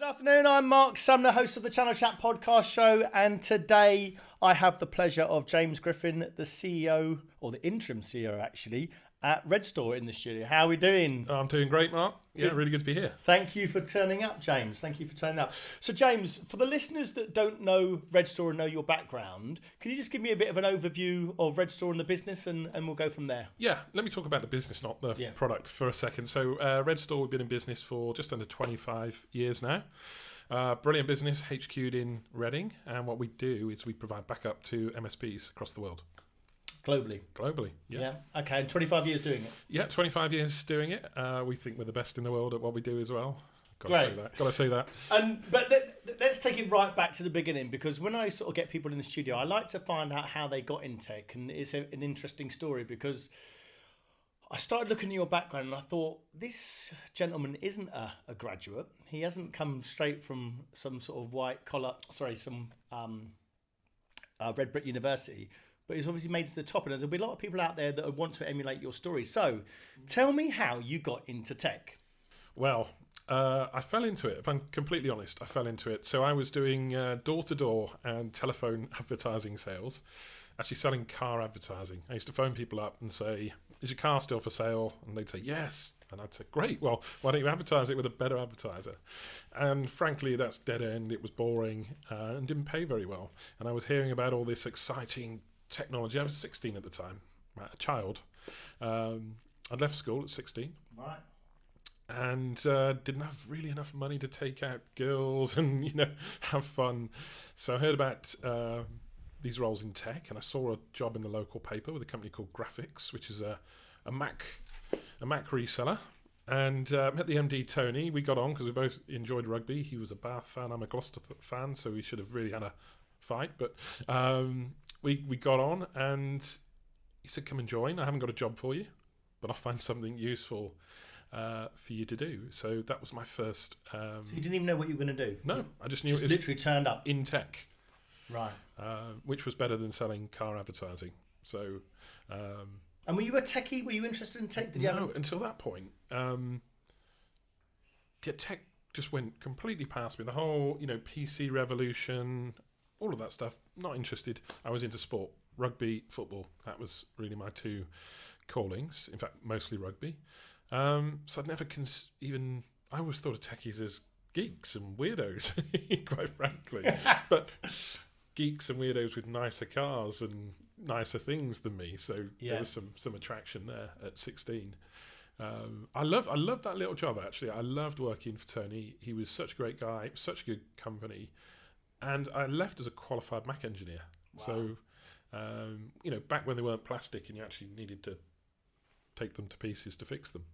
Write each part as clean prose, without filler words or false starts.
afternoon, I'm Marc, I'm the host of the Channel Chat podcast show, and today I have the pleasure of James Griffin, the CEO, or the interim CEO actually, at Redstor in the studio. How are we doing? I'm doing great, Mark. Yeah, really good to be here. Thank you for turning up, James. Thank you for turning up. So, James, for the listeners that don't know Redstor and know your background, can you just give me a bit of an overview of Redstor and the business, and we'll go from there? Yeah, let me talk about the business, not the product, for a second. So, Redstor, we've been in business for just under 25 years now. Brilliant business, HQ'd in Reading, and what we do is we provide backup to MSPs across the world. Globally, yeah. Okay, and 25 years doing it. Yeah, 25 years doing it. We think we're the best in the world at what we do as well. Great. Got to say that. But let's take it right back to the beginning, because when I sort of get people in the studio, I like to find out how they got in tech, and it's an interesting story because I started looking at your background and I thought, this gentleman isn't a graduate. He hasn't come straight from some sort of red brick university. But he's obviously made it to the top, and there'll be a lot of people out there that want to emulate your story. So tell me how you got into tech. Well, I fell into it. If I'm completely honest, I fell into it. So I was doing door-to-door and telephone advertising sales, actually selling car advertising. I used to phone people up and say, is your car still for sale? And they'd say, yes. And I'd say, great, well, why don't you advertise it with a better advertiser? And frankly, that's dead end. It was boring and didn't pay very well. And I was hearing about all this exciting technology. I was 16 at the time, a child. I'd left school at 16. Right. And didn't have really enough money to take out girls and, have fun. So I heard about these roles in tech, and I saw a job in the local paper with a company called Graphics, which is a Mac reseller. And met the MD, Tony. We got on because we both enjoyed rugby. He was a Bath fan, I'm a Gloucester fan, so we should have really had a fight. But we got on, and he said, come and join. I haven't got a job for you, but I'll find something useful for you to do. So that was my first... so you didn't even know what you were going to do? No, I just knew it was literally turned up. In tech. Right. Which was better than selling car advertising. So... and were you a techie? Were you interested in tech? Until that point. Tech just went completely past me. The whole, PC revolution, all of that stuff, not interested. I was into sport, rugby, football. That was really my two callings. In fact, mostly rugby. So I'd never I always thought of techies as geeks and weirdos, quite frankly. But geeks and weirdos with nicer cars and nicer things than me. So there was some attraction there at 16. I loved that little job, actually. I loved working for Tony. He was such a great guy, such a good company. And I left as a qualified Mac engineer. Wow. So, back when they weren't plastic and you actually needed to take them to pieces to fix them.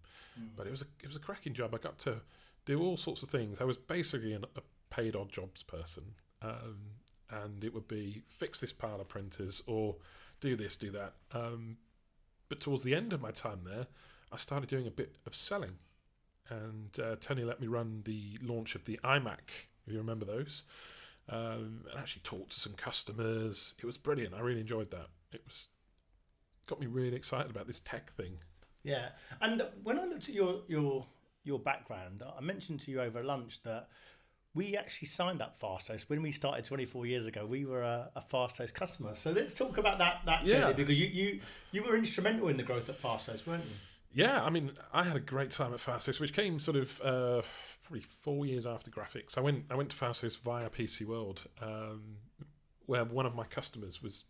But it was a cracking job. I got to do all sorts of things. I was basically a paid odd jobs person. And it would be fix this pile of printers or do this, do that. But towards the end of my time there, I started doing a bit of selling. And Tony let me run the launch of the iMac, if you remember those. And actually talked to some customers. It was brilliant. I really enjoyed that. Got me really excited about this tech thing. Yeah. And when I looked at your background, I mentioned to you over lunch that we actually signed up FastHost when we started 24 years ago. We were a FastHost customer. So let's talk about that journey, because you were instrumental in the growth at FastHost, weren't you? Yeah, I mean, I had a great time at FastHost, which came sort of probably 4 years after Graphics. I went to FastHost via PC World, where one of my customers was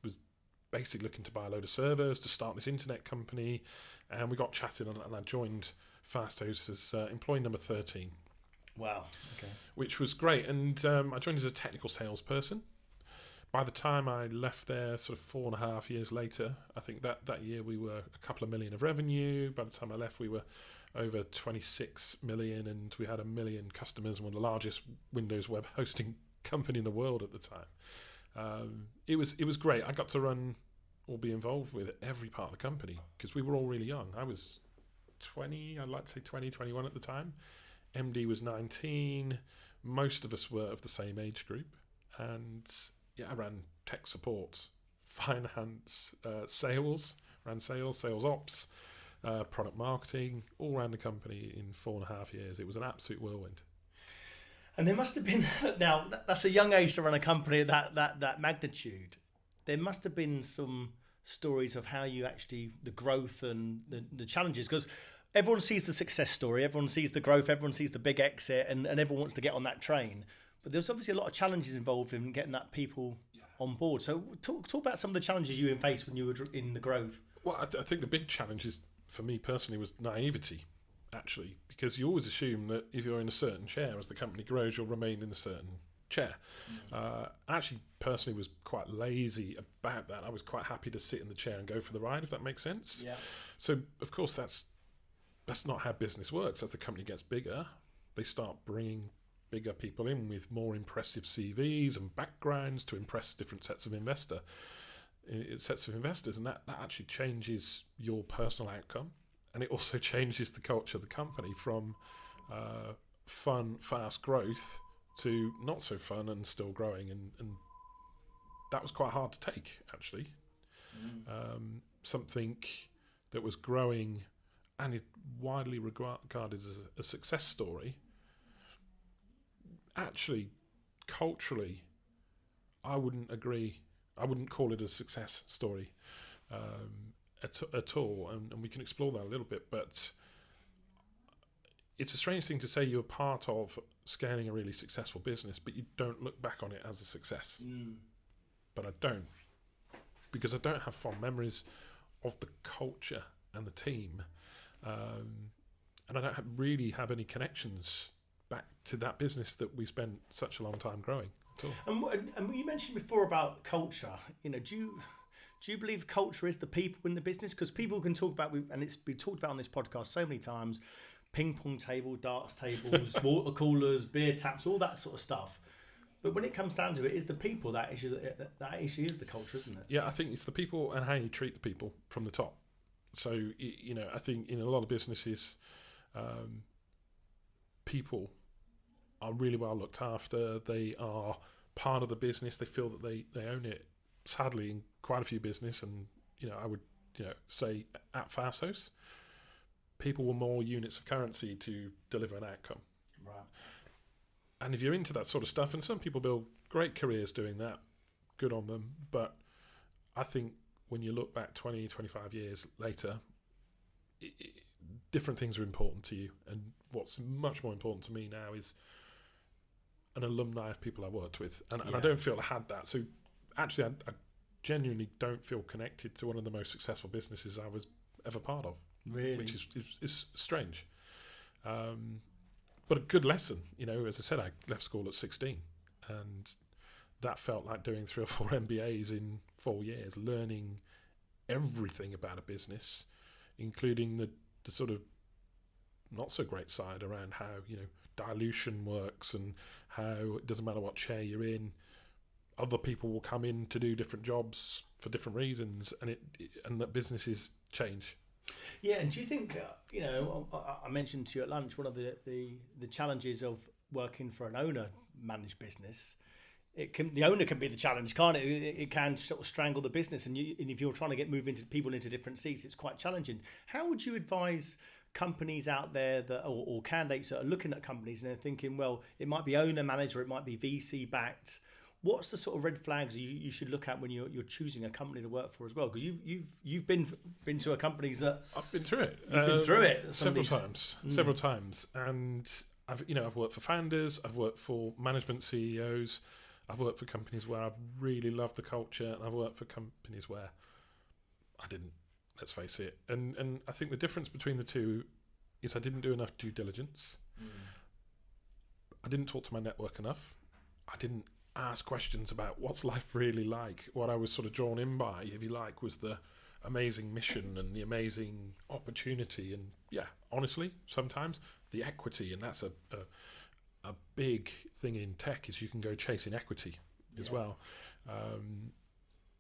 basically looking to buy a load of servers to start this internet company, and we got chatting, and I joined FastHost as employee number 13. Wow. Okay. Which was great, and I joined as a technical salesperson. By the time I left there, sort of 4.5 years later, I think that year we were a couple of million of revenue. By the time I left, we were over 26 million, and we had 1 million customers, and one of the largest Windows web hosting company in the world at the time. It was great. I got to run or be involved with every part of the company because we were all really young. I was 20, I'd like to say 20, 21 at the time. MD was 19. Most of us were of the same age group. And I ran tech support, finance, sales ops, product marketing, all around the company in 4.5 years. It was an absolute whirlwind. And there must have been, now that's a young age to run a company of that magnitude. There must have been some stories of how you actually, the growth and the challenges, because everyone sees the success story, everyone sees the growth, everyone sees the big exit, and everyone wants to get on that train. But there's obviously a lot of challenges involved in getting that people on board. So talk about some of the challenges you faced when you were in the growth. Well, I think the big challenge is, for me personally, was naivety, actually, because you always assume that if you're in a certain chair, as the company grows, you'll remain in a certain chair. I actually personally was quite lazy about that. I was quite happy to sit in the chair and go for the ride, if that makes sense. Yeah. So, of course, that's not how business works. As the company gets bigger, they start bringing bigger people in with more impressive CVs and backgrounds to impress different sets of investors, and that actually changes your personal outcome, and it also changes the culture of the company from fun, fast growth to not so fun and still growing, and that was quite hard to take, actually. Something that was growing and is widely regarded as a success story, actually, culturally, I wouldn't agree. I wouldn't call it a success story at all, and we can explore that a little bit, but it's a strange thing to say you're part of scaling a really successful business, but you don't look back on it as a success. But I don't, because I don't have fond memories of the culture and the team, and I don't really have any connections back to that business that we spent such a long time growing at all. And you mentioned before about culture. You know, do you believe culture is the people in the business? Because people can talk about, and it's been talked about on this podcast so many times, ping pong table, darts tables, water coolers, beer taps, all that sort of stuff. But when it comes down to it, is the people that issue is the culture, isn't it? Yeah, I think it's the people and how you treat the people from the top. So, you know, I think in a lot of businesses, people are really well looked after. They are part of the business. They feel that they own it. Sadly, in quite a few business, and I would say at Fastos, people were more units of currency to deliver an outcome. Right. And if you're into that sort of stuff, and some people build great careers doing that, good on them. But I think when you look back 20, 25 years later, different things are important to you. And what's much more important to me now is an alumni of people I worked with. And I don't feel I had that. So actually, I genuinely don't feel connected to one of the most successful businesses I was ever part of. Really? Which is strange. But a good lesson. As I said, I left school at 16, and that felt like doing 3 or 4 MBAs in 4 years, learning everything about a business, including the sort of not so great side around how dilution works, and how it doesn't matter what chair you're in, other people will come in to do different jobs for different reasons, and that businesses change. Yeah, and do you think, I mentioned to you at lunch, one of the challenges of working for an owner-managed business, the owner can be the challenge, can't it? It can sort of strangle the business, and if you're trying to get people into different seats, it's quite challenging. How would you advise companies out there or candidates that are looking at companies and they're thinking, well, it might be owner-manager, it might be VC-backed? What's the sort of red flags you should look at when you're choosing a company to work for as well? Because you've been to a companies that I've been through it. You've been through it several times, and I've worked for founders, I've worked for management CEOs, I've worked for companies where I've really loved the culture, and I've worked for companies where I didn't. Let's face it. And I think the difference between the two is I didn't do enough due diligence. I didn't talk to my network enough. I didn't ask questions about what's life really like. What I was sort of drawn in by, if you like, was the amazing mission and the amazing opportunity, and honestly, sometimes the equity, and that's a big thing in tech, is you can go chasing equity as well.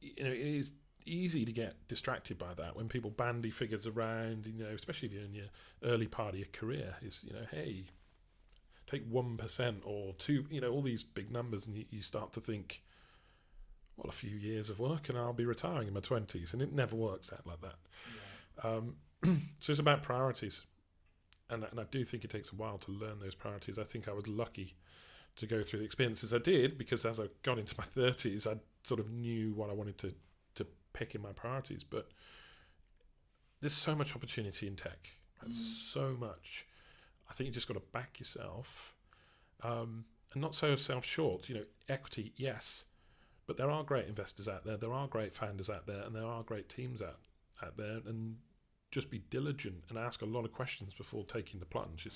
It is easy to get distracted by that when people bandy figures around, especially if you're in your early part of your career, is hey, take 1% or 2%, all these big numbers, and you start to think, well, a few years of work and I'll be retiring in my 20s, and it never works out like that. So it's about priorities, and I do think it takes a while to learn those priorities. I think I was lucky to go through the experiences I did, because as I got into my 30s, I sort of knew what I wanted to pick in my priorities. But there's so much opportunity in tech. There's so much. I think you just got to back yourself, and not so self-short. Equity, yes, but there are great investors out there. There are great founders out there, and there are great teams out there. And just be diligent and ask a lot of questions before taking the plunge.